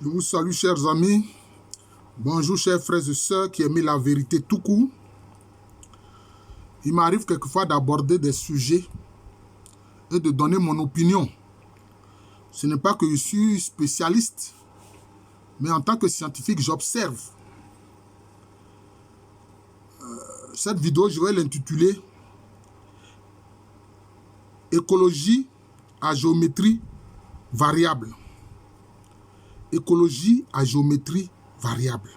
Je vous salue, chers amis. Bonjour, chers frères et sœurs qui aiment la vérité tout court. Il m'arrive quelquefois d'aborder des sujets et de donner mon opinion. Ce n'est pas que je suis spécialiste, mais en tant que scientifique, j'observe. Cette vidéo, je vais l'intituler « Écologie à géométrie variable ». Écologie à géométrie variable.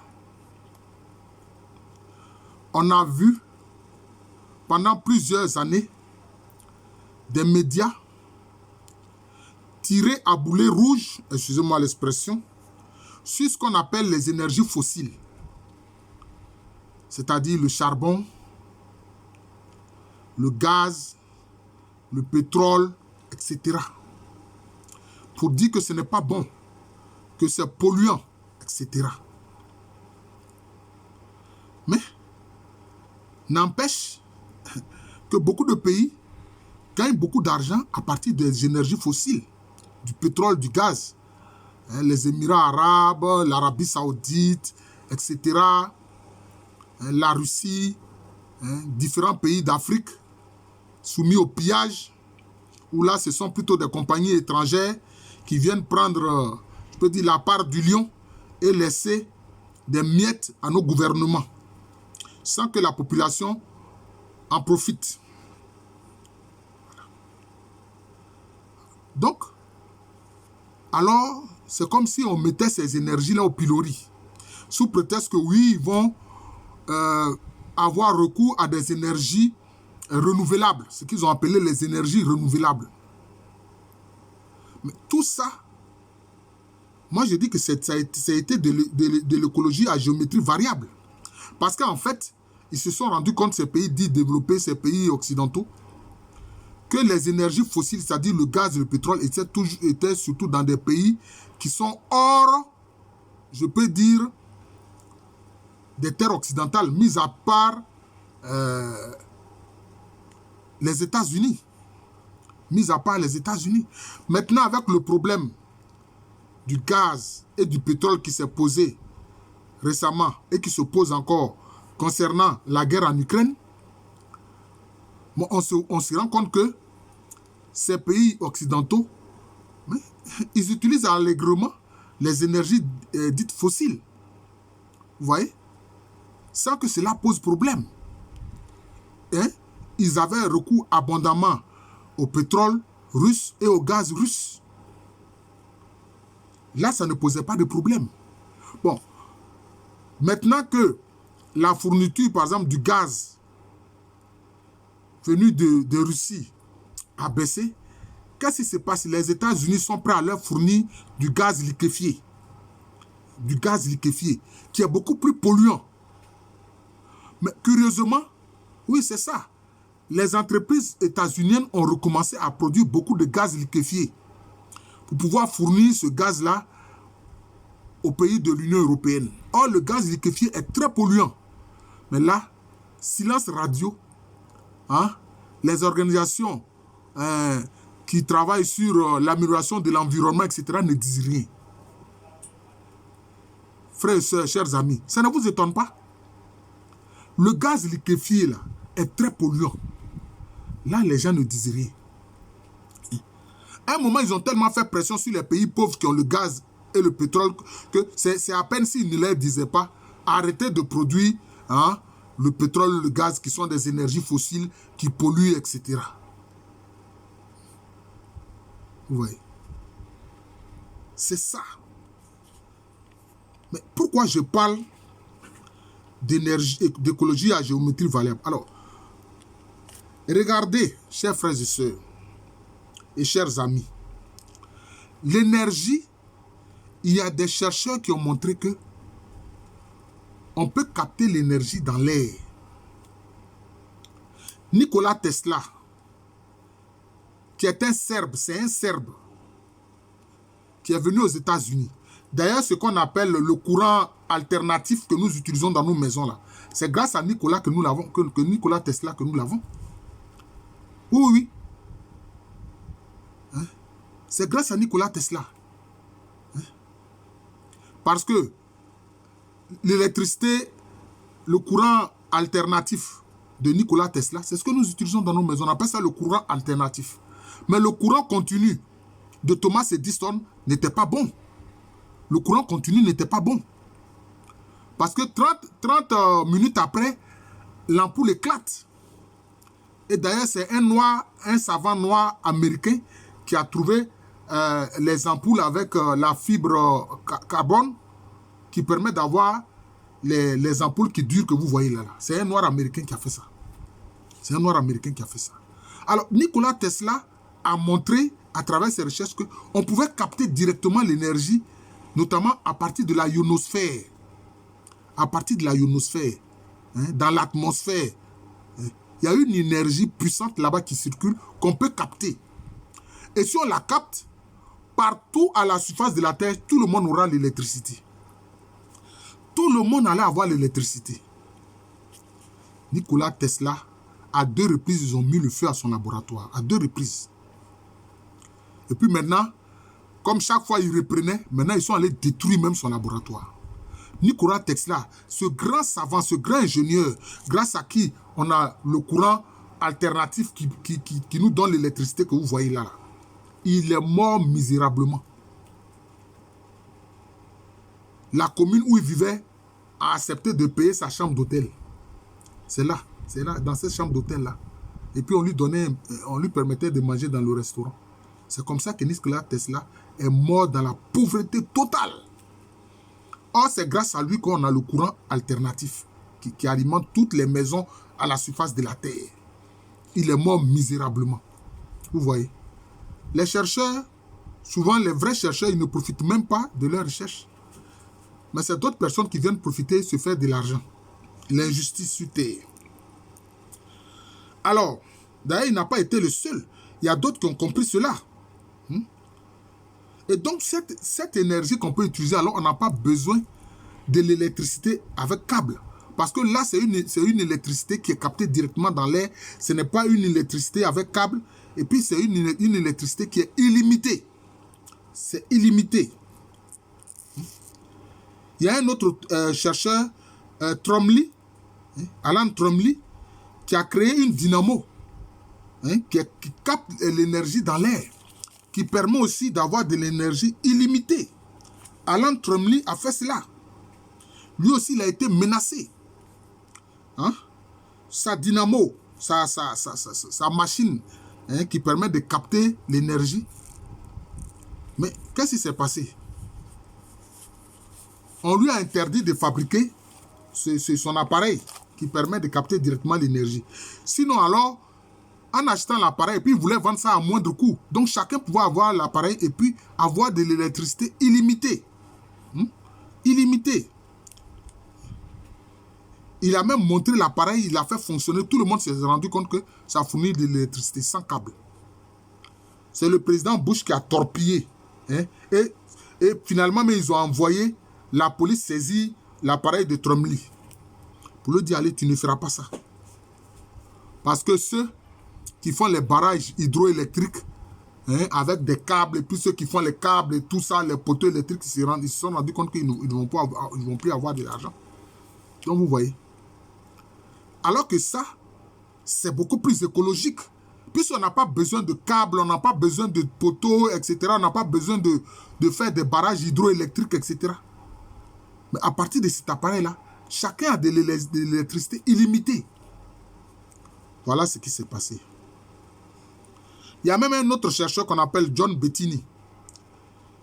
On a vu pendant plusieurs années des médias tirer à boulet rouge, excusez-moi l'expression, sur ce qu'on appelle les énergies fossiles, c'est-à-dire le charbon, le gaz, le pétrole, etc. Pour dire que ce n'est pas bon, que c'est polluant, etc. Mais, n'empêche que beaucoup de pays gagnent beaucoup d'argent à partir des énergies fossiles, du pétrole, du gaz. Les Émirats arabes, l'Arabie saoudite, etc. La Russie, différents pays d'Afrique soumis au pillage, où là, ce sont plutôt des compagnies étrangères qui viennent prendre, je peux dire, la part du lion et laisser des miettes à nos gouvernements, sans que la population en profite. Donc, alors, c'est comme si on mettait ces énergies-là au pilori, sous prétexte que oui, ils vont avoir recours à des énergies renouvelables, ce qu'ils ont appelé les énergies renouvelables. Mais tout ça, moi je dis que ça a été de l'écologie à géométrie variable. Parce qu'en fait, ils se sont rendus compte, ces pays dits développés, ces pays occidentaux, que les énergies fossiles, c'est-à-dire le gaz et le pétrole, étaient surtout dans des pays qui sont hors, je peux dire, des terres occidentales, mis à part les États-Unis. Mis à part les États-Unis. Maintenant, avec le problème du gaz et du pétrole qui s'est posé récemment et qui se pose encore concernant la guerre en Ukraine, on se rend compte que ces pays occidentaux, ils utilisent allègrement les énergies dites fossiles. Vous voyez? Sans que cela pose problème. Ils avaient recours abondamment au pétrole russe et au gaz russe. Là, ça ne posait pas de problème. Bon, maintenant que la fourniture, par exemple, du gaz venu de Russie a baissé, qu'est-ce qui se passe? Les États-Unis sont prêts à leur fournir du gaz liquéfié. Du gaz liquéfié, qui est beaucoup plus polluant. Mais curieusement, oui, c'est ça. Les entreprises états-uniennes ont recommencé à produire beaucoup de gaz liquéfié pour pouvoir fournir ce gaz-là aux pays de l'Union européenne. Or, le gaz liquéfié est très polluant. Mais là, silence radio, les organisations qui travaillent sur l'amélioration de l'environnement, etc., ne disent rien. Frères et sœurs, chers amis, ça ne vous étonne pas? Le gaz liquéfié, là, est très polluant. Là, les gens ne disent rien. À un moment, ils ont tellement fait pression sur les pays pauvres qui ont le gaz et le pétrole que c'est à peine s'ils ne leur disaient pas arrêtez de produire le pétrole, le gaz, qui sont des énergies fossiles qui polluent, etc. Vous voyez? C'est ça. Mais pourquoi je parle d'écologie à géométrie variable? Alors, regardez, chers frères et sœurs et chers amis, l'énergie, il y a des chercheurs qui ont montré que on peut capter l'énergie dans l'air. Nikola Tesla, qui est un Serbe, c'est un Serbe qui est venu aux États-Unis. D'ailleurs, ce qu'on appelle le courant alternatif que nous utilisons dans nos maisons là, c'est grâce à Nikola que nous l'avons, que Nikola Tesla que nous l'avons. Oui, oui. C'est grâce à Nikola Tesla. Parce que l'électricité, le courant alternatif de Nikola Tesla, c'est ce que nous utilisons dans nos maisons. On appelle ça le courant alternatif. Mais le courant continu de Thomas Edison n'était pas bon. Le courant continu n'était pas bon. Parce que 30 minutes après, l'ampoule éclate. Et d'ailleurs, c'est un savant noir américain qui a trouvé les ampoules avec la fibre carbone qui permet d'avoir les ampoules qui durent que vous voyez là. C'est un noir américain qui a fait ça. C'est un noir américain qui a fait ça. Alors, Nikola Tesla a montré à travers ses recherches qu'on pouvait capter directement l'énergie, notamment à partir de la ionosphère. À partir de la ionosphère, hein, dans l'atmosphère. Hein. Il y a une énergie puissante là-bas qui circule qu'on peut capter. Et si on la capte, partout à la surface de la Terre, tout le monde aura l'électricité. Tout le monde allait avoir l'électricité. Nikola Tesla, à 2 reprises, ils ont mis le feu à son laboratoire. À 2 reprises. Et puis maintenant, comme chaque fois ils reprenaient, maintenant ils sont allés détruire même son laboratoire. Nikola Tesla, ce grand savant, ce grand ingénieur, grâce à qui on a le courant alternatif qui nous donne l'électricité que vous voyez là. Il est mort misérablement. La commune où il vivait a accepté de payer sa chambre d'hôtel. C'est là, dans cette chambre d'hôtel-là. Et puis on lui permettait de manger dans le restaurant. C'est comme ça que Nikola Tesla est mort dans la pauvreté totale. Or, c'est grâce à lui qu'on a le courant alternatif qui alimente toutes les maisons à la surface de la Terre. Il est mort misérablement. Vous voyez. Les chercheurs, souvent les vrais chercheurs, ils ne profitent même pas de leurs recherches. Mais c'est d'autres personnes qui viennent profiter et se faire de l'argent. L'injustice sur Terre. Alors, d'ailleurs, il n'a pas été le seul. Il y a d'autres qui ont compris cela. Et donc, cette énergie qu'on peut utiliser, alors on n'a pas besoin de l'électricité avec câble. Parce que là, c'est une électricité qui est captée directement dans l'air. Ce n'est pas une électricité avec câble. Et puis, c'est une électricité qui est illimitée. C'est illimité. Il y a un autre chercheur, Tromley, Alan Tromley, qui a créé une dynamo qui capte l'énergie dans l'air, qui permet aussi d'avoir de l'énergie illimitée. Alan Tromley a fait cela. Lui aussi, il a été menacé. Sa dynamo, sa machine qui permet de capter l'énergie. Mais qu'est-ce qui s'est passé? On lui a interdit de fabriquer son appareil qui permet de capter directement l'énergie. Sinon, alors, en achetant l'appareil, puis il voulait vendre ça à moindre coût. Donc, chacun pouvait avoir l'appareil et puis avoir de l'électricité illimitée. Illimitée. Il a même montré l'appareil, il a fait fonctionner. Tout le monde s'est rendu compte que ça fournit de l'électricité sans câble. C'est le président Bush qui a torpillé. Et finalement, mais ils ont envoyé la police saisir l'appareil de Tromley. Pour lui dire, allez, tu ne feras pas ça. Parce que ceux qui font les barrages hydroélectriques avec des câbles, et puis ceux qui font les câbles et tout ça, les poteaux électriques, ils se sont rendus compte qu'ils ne vont plus avoir de l'argent. Donc vous voyez. Alors que ça, c'est beaucoup plus écologique. Puisqu'on n'a pas besoin de câbles, on n'a pas besoin de poteaux, etc. On n'a pas besoin de faire des barrages hydroélectriques, etc. Mais à partir de cet appareil-là, chacun a de l'électricité illimitée. Voilà ce qui s'est passé. Il y a même un autre chercheur qu'on appelle John Bettini,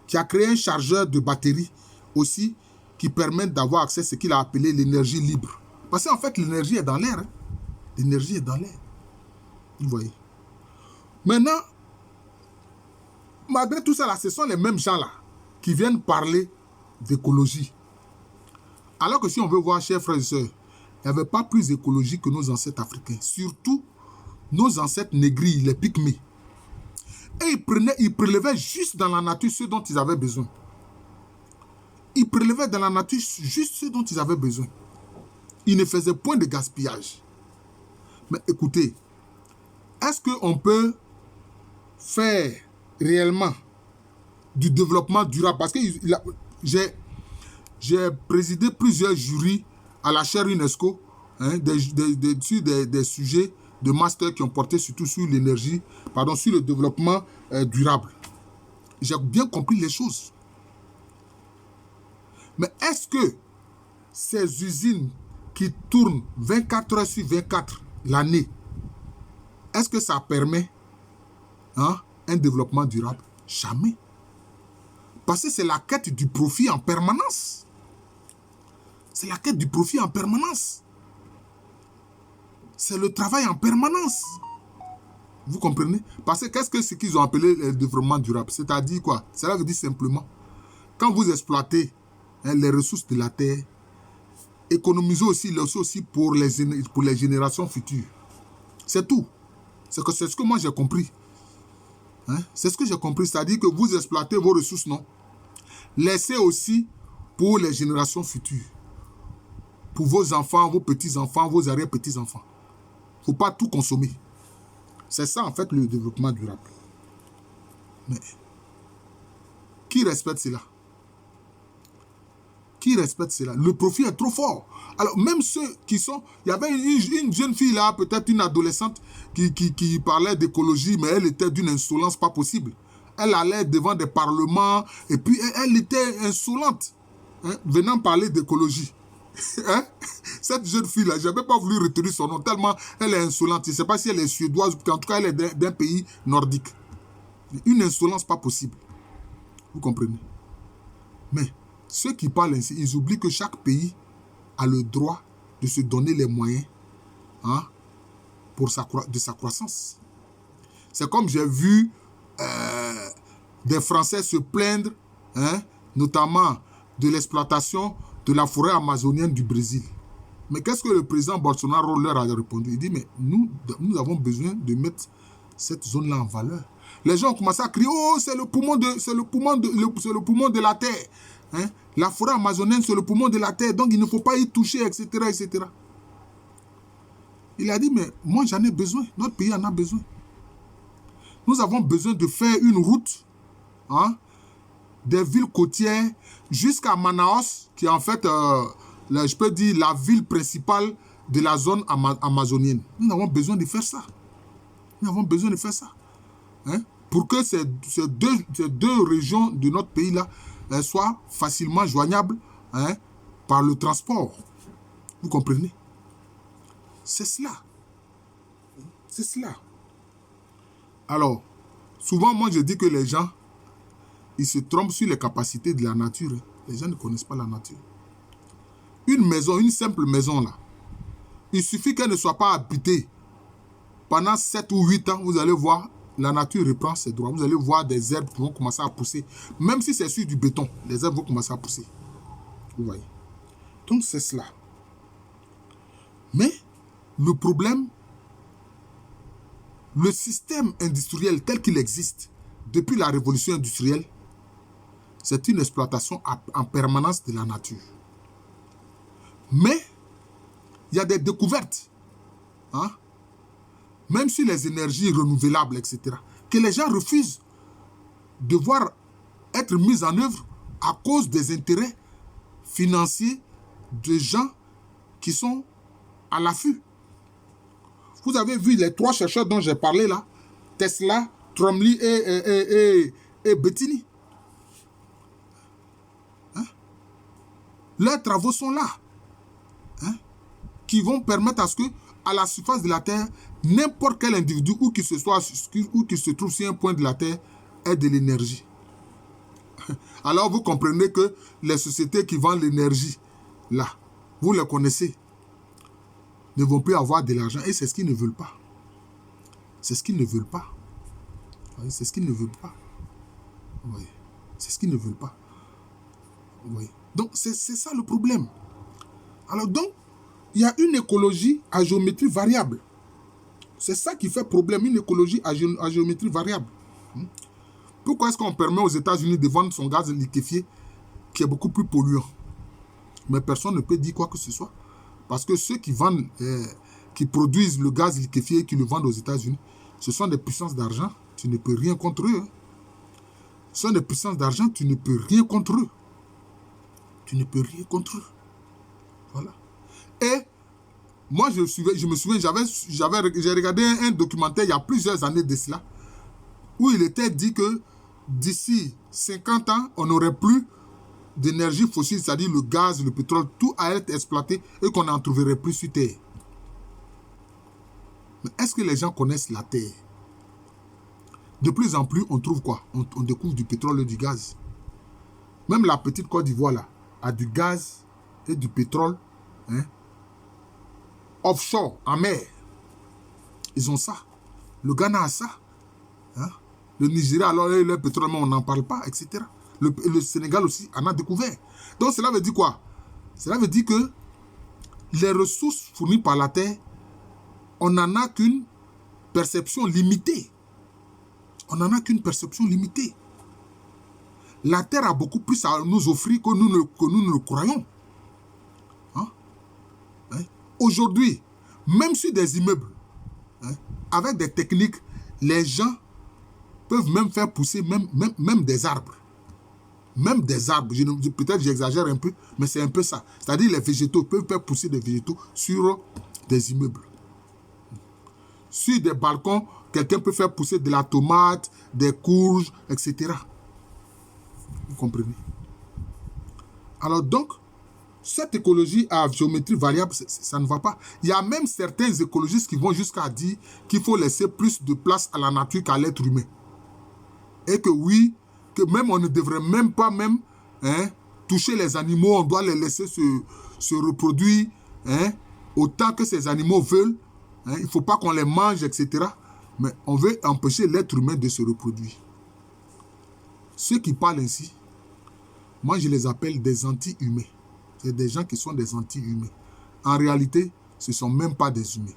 qui a créé un chargeur de batterie aussi, qui permet d'avoir accès à ce qu'il a appelé l'énergie libre. Parce qu'en fait, l'énergie est dans l'air. L'énergie est dans l'air. Vous voyez. Maintenant, malgré tout ça, là, ce sont les mêmes gens-là qui viennent parler d'écologie. Alors que si on veut voir, chers frères et sœurs, il n'y avait pas plus écologie que nos ancêtres africains. Surtout nos ancêtres négris, les pygmées. Et ils prélevaient juste dans la nature ce dont ils avaient besoin. Ils prélevaient dans la nature juste ce dont ils avaient besoin. Ils ne faisaient point de gaspillage. Mais écoutez, est-ce qu'on peut faire réellement du développement durable? Parce que J'ai présidé plusieurs jurys à la chaire UNESCO, hein, sur des sujets de master qui ont porté surtout sur l'énergie, pardon, sur le développement durable. J'ai bien compris les choses. Mais est-ce que ces usines qui tournent 24 heures sur 24 l'année, est-ce que ça permet un développement durable? Jamais. Parce que c'est la quête du profit en permanence. C'est la quête du profit en permanence. C'est le travail en permanence. Vous comprenez? Parce que qu'est-ce que c'est qu'ils ont appelé le développement durable? C'est-à-dire quoi? Cela veut dire simplement, quand vous exploitez les ressources de la terre, économisez aussi pour les générations futures. C'est tout. C'est ce que moi j'ai compris. Hein? C'est ce que j'ai compris. C'est-à-dire que vous exploitez vos ressources, non? Laissez aussi pour les générations futures. Pour vos enfants, vos petits-enfants, vos arrière-petits-enfants. Il ne faut pas tout consommer. C'est ça, en fait, le développement durable. Mais qui respecte cela? Qui respecte cela? Le profit est trop fort. Alors, même ceux qui sont... Il y avait une jeune fille là, peut-être une adolescente, qui parlait d'écologie, mais elle était d'une insolence pas possible. Elle allait devant des parlements, et puis elle était insolente, hein, venant parler d'écologie. Hein? Cette jeune fille-là, je n'avais pas voulu retenir son nom, tellement elle est insolente. Je ne sais pas si elle est suédoise, en tout cas, elle est d'un pays nordique. Une insolence pas possible. Vous comprenez? Mais ceux qui parlent ainsi, ils oublient que chaque pays a le droit de se donner les moyens, hein, de sa croissance. C'est comme j'ai vu des Français se plaindre, hein, notamment de l'exploitation de la forêt amazonienne du Brésil. Mais qu'est-ce que le président Bolsonaro leur a répondu? Il dit, mais nous avons besoin de mettre cette zone-là en valeur. Les gens ont commencé à crier, oh, c'est le poumon de la terre. Hein? La forêt amazonienne, c'est le poumon de la terre, donc il ne faut pas y toucher, etc., etc. Il a dit, mais moi j'en ai besoin, notre pays en a besoin. Nous avons besoin de faire une route, hein, des villes côtières jusqu'à Manaus, qui est en fait, je peux dire, la ville principale de la zone amazonienne. Nous avons besoin de faire ça. Nous avons besoin de faire ça. Hein, pour que ces deux régions de notre pays-là soient facilement joignables, hein, par le transport. Vous comprenez? C'est cela. C'est cela. Alors, souvent, moi, je dis que les gens, ils se trompent sur les capacités de la nature. Les gens ne connaissent pas la nature. Une maison, une simple maison, là, il suffit qu'elle ne soit pas habitée. Pendant 7 ou 8 ans, vous allez voir, la nature reprend ses droits. Vous allez voir des herbes qui vont commencer à pousser. Même si c'est sur du béton, les herbes vont commencer à pousser. Vous voyez. Donc, c'est cela. Mais, le problème, le système industriel tel qu'il existe depuis la révolution industrielle, c'est une exploitation en permanence de la nature. Mais, il y a des découvertes, hein, même sur les énergies renouvelables, etc., que les gens refusent de voir être mises en œuvre à cause des intérêts financiers de gens qui sont à l'affût. Vous avez vu les 3 chercheurs dont j'ai parlé là, Tesla, Tromley et Bettini. Hein? Leurs travaux sont là, hein, qui vont permettre à ce que, à la surface de la Terre, n'importe quel individu, où qu'il se trouve sur un point de la Terre, ait de l'énergie. Alors vous comprenez que les sociétés qui vendent l'énergie, là, vous les connaissez, ne vont plus avoir de l'argent. Et c'est ce qu'ils ne veulent pas. C'est ce qu'ils ne veulent pas. C'est ce qu'ils ne veulent pas. Oui. C'est ce qu'ils ne veulent pas. Oui. Donc, c'est ça le problème. Alors, donc, il y a une écologie à géométrie variable. C'est ça qui fait problème, une écologie à géométrie variable. Pourquoi est-ce qu'on permet aux États-Unis de vendre son gaz liquéfié qui est beaucoup plus polluant? Mais personne ne peut dire quoi que ce soit. Parce que ceux qui vendent, qui produisent le gaz liquéfié et qui le vendent aux États-Unis, ce sont des puissances d'argent. Tu ne peux rien contre eux. Ce sont des puissances d'argent, tu ne peux rien contre eux. Tu ne peux rien contre eux. Voilà. Et moi, je me souviens, j'ai regardé un documentaire il y a plusieurs années de cela, où il était dit que d'ici 50 ans, on n'aurait plus d'énergie fossile, c'est-à-dire le gaz, le pétrole, tout à être exploité et qu'on n'en trouverait plus sur Terre. Mais est-ce que les gens connaissent la Terre? De plus en plus, on trouve quoi? On découvre du pétrole et du gaz. Même la petite Côte d'Ivoire, là, a du gaz et du pétrole, hein, offshore, en mer. Ils ont ça. Le Ghana a ça. Hein? Le Nigeria, alors, le pétrole, on n'en parle pas, etc. Le Sénégal aussi en a découvert. Donc, cela veut dire quoi? Cela veut dire que les ressources fournies par la terre, on n'en a qu'une perception limitée. On n'en a qu'une perception limitée. La terre a beaucoup plus à nous offrir que nous ne le croyons. Hein? Hein? Aujourd'hui, même sur des immeubles, hein, avec des techniques, les gens peuvent même faire pousser même des arbres. Même des arbres. Peut-être j'exagère un peu, mais c'est un peu ça. C'est-à-dire les végétaux peuvent faire pousser des végétaux sur des immeubles. Sur des balcons, quelqu'un peut faire pousser de la tomate, des courges, etc. Vous comprenez? Alors donc, cette écologie à géométrie variable, ça ne va pas. Il y a même certains écologistes qui vont jusqu'à dire qu'il faut laisser plus de place à la nature qu'à l'être humain. Et que oui, que même on ne devrait même pas toucher les animaux, on doit les laisser se reproduire autant que ces animaux veulent. Il ne faut pas qu'on les mange, etc. Mais on veut empêcher l'être humain de se reproduire. Ceux qui parlent ainsi, moi je les appelle des anti-humains. C'est des gens qui sont des anti-humains. En réalité, ce ne sont même pas des humains.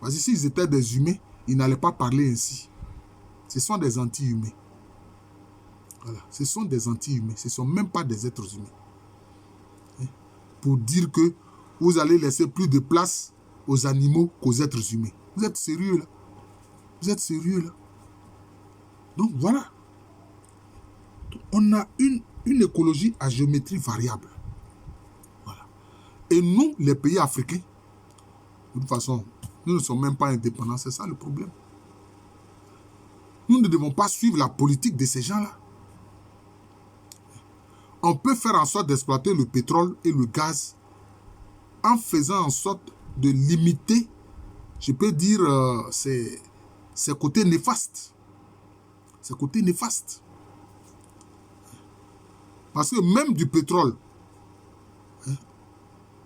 Parce que s'ils étaient des humains, ils n'allaient pas parler ainsi. Ce sont des anti-humains. Voilà. Ce sont des anti-humains. Ce ne sont même pas des êtres humains. Pour dire que vous allez laisser plus de place aux animaux qu'aux êtres humains. Vous êtes sérieux là? Vous êtes sérieux là? Donc voilà. On a une écologie à géométrie variable. Voilà. Et nous, les pays africains, de toute façon, nous ne sommes même pas indépendants. C'est ça le problème. Nous ne devons pas suivre la politique de ces gens-là. On peut faire en sorte d'exploiter le pétrole et le gaz en faisant en sorte de limiter, je peux dire, ces côtés néfastes. Ces côtés néfastes. Parce que même du pétrole,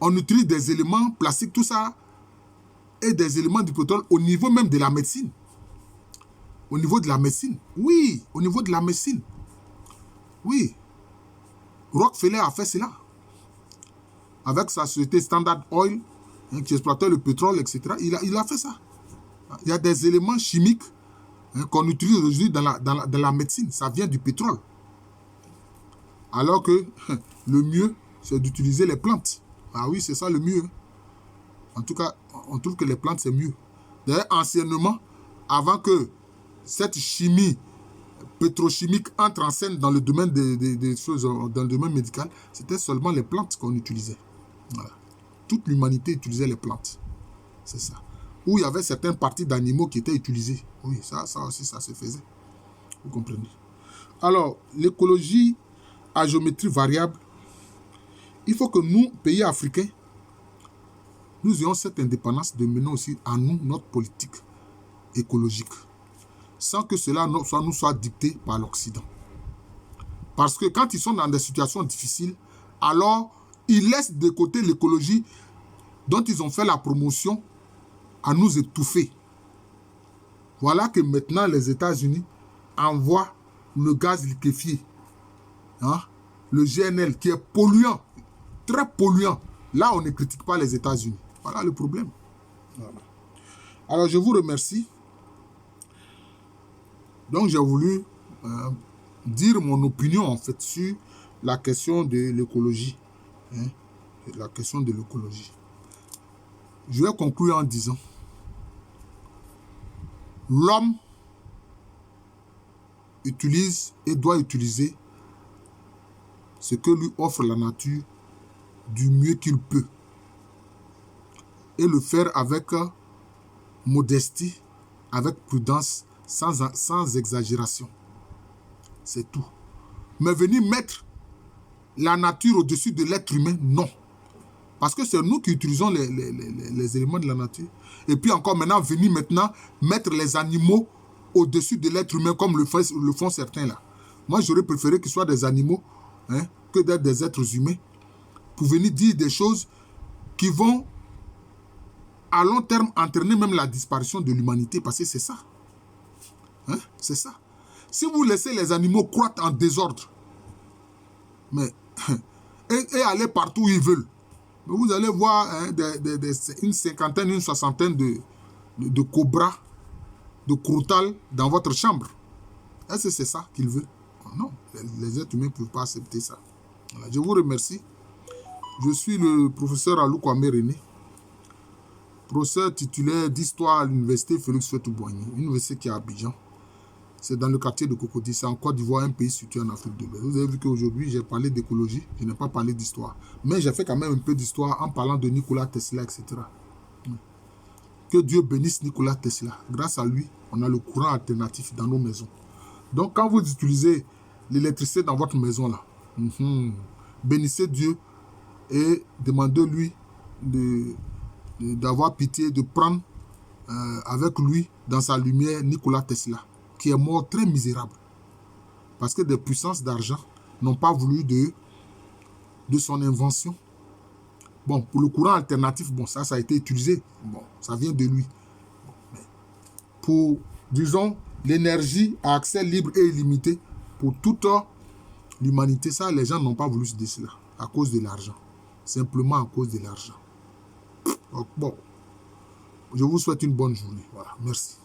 on utilise des éléments plastiques, tout ça, et des éléments du pétrole au niveau même de la médecine. Au niveau de la médecine. Oui, au niveau de la médecine. Oui. Rockefeller a fait cela. Avec sa société Standard Oil, qui exploitait le pétrole, etc. Il a fait ça. Il y a des éléments chimiques qu'on utilise aujourd'hui dans la médecine. Ça vient du pétrole. Alors que le mieux, c'est d'utiliser les plantes. Ah oui, c'est ça le mieux. En tout cas, on trouve que les plantes, c'est mieux. D'ailleurs, anciennement, avant que cette chimie pétrochimique entre en scène dans le domaine des choses, dans le domaine médical, c'était seulement les plantes qu'on utilisait. Voilà. Toute l'humanité utilisait les plantes. C'est ça. Où il y avait certaines parties d'animaux qui étaient utilisées. Oui, ça aussi, ça se faisait. Vous comprenez? Alors, l'écologie à géométrie variable, il faut que nous, pays africains, nous ayons cette indépendance de mener aussi à nous notre politique écologique, sans que cela nous soit dicté par l'Occident. Parce que quand ils sont dans des situations difficiles, alors ils laissent de côté l'écologie dont ils ont fait la promotion à nous étouffer. Voilà que maintenant les États-Unis envoient le gaz liquéfié, le GNL, qui est polluant, très polluant. Là, on ne critique pas les États-Unis. Voilà le problème. Voilà. Alors, je vous remercie. Donc, j'ai voulu dire mon opinion, en fait, sur la question de l'écologie. La question de l'écologie. Je vais conclure en disant, l'homme utilise et doit utiliser ce que lui offre la nature du mieux qu'il peut. Et le faire avec modestie, avec prudence, sans exagération. C'est tout. Mais venir mettre la nature au-dessus de l'être humain, non. Parce que c'est nous qui utilisons les éléments de la nature. Et puis encore maintenant, venir maintenant mettre les animaux au-dessus de l'être humain comme le font certains là. Moi, j'aurais préféré qu'ils soient des animaux que d'être des êtres humains pour venir dire des choses qui vont à long terme entraîner même la disparition de l'humanité. Parce que c'est ça. C'est ça. Si vous laissez les animaux croître en désordre, mais, et aller partout où ils veulent, vous allez voir une cinquantaine, une soixantaine de cobras, de croutals dans votre chambre. Est-ce que c'est ça qu'ils veulent? Non, les êtres humains ne peuvent pas accepter ça. Voilà, je vous remercie. Je suis le professeur Alou Kwame René, professeur titulaire d'histoire à l'université Félix Houphouët-Boigny, une université qui est à Abidjan. C'est dans le quartier de Cocody, c'est en Côte d'Ivoire, un pays situé en Afrique de l'Ouest. Vous avez vu qu'aujourd'hui, j'ai parlé d'écologie, je n'ai pas parlé d'histoire. Mais j'ai fait quand même un peu d'histoire en parlant de Nikola Tesla, etc. Que Dieu bénisse Nikola Tesla. Grâce à lui, on a le courant alternatif dans nos maisons. Donc, quand vous utilisez l'électricité dans votre maison, là, bénissez Dieu et demandez-lui d'avoir pitié, de prendre avec lui, dans sa lumière, Nikola Tesla, qui est mort très misérable. Parce que des puissances d'argent n'ont pas voulu de son invention. Bon, pour le courant alternatif, bon, ça a été utilisé. Bon, ça vient de lui. Bon, mais pour, disons, l'énergie à accès libre et illimité pour toute l'humanité, ça, les gens n'ont pas voulu se dire cela à cause de l'argent. Simplement à cause de l'argent. Donc, bon, je vous souhaite une bonne journée. Voilà, merci.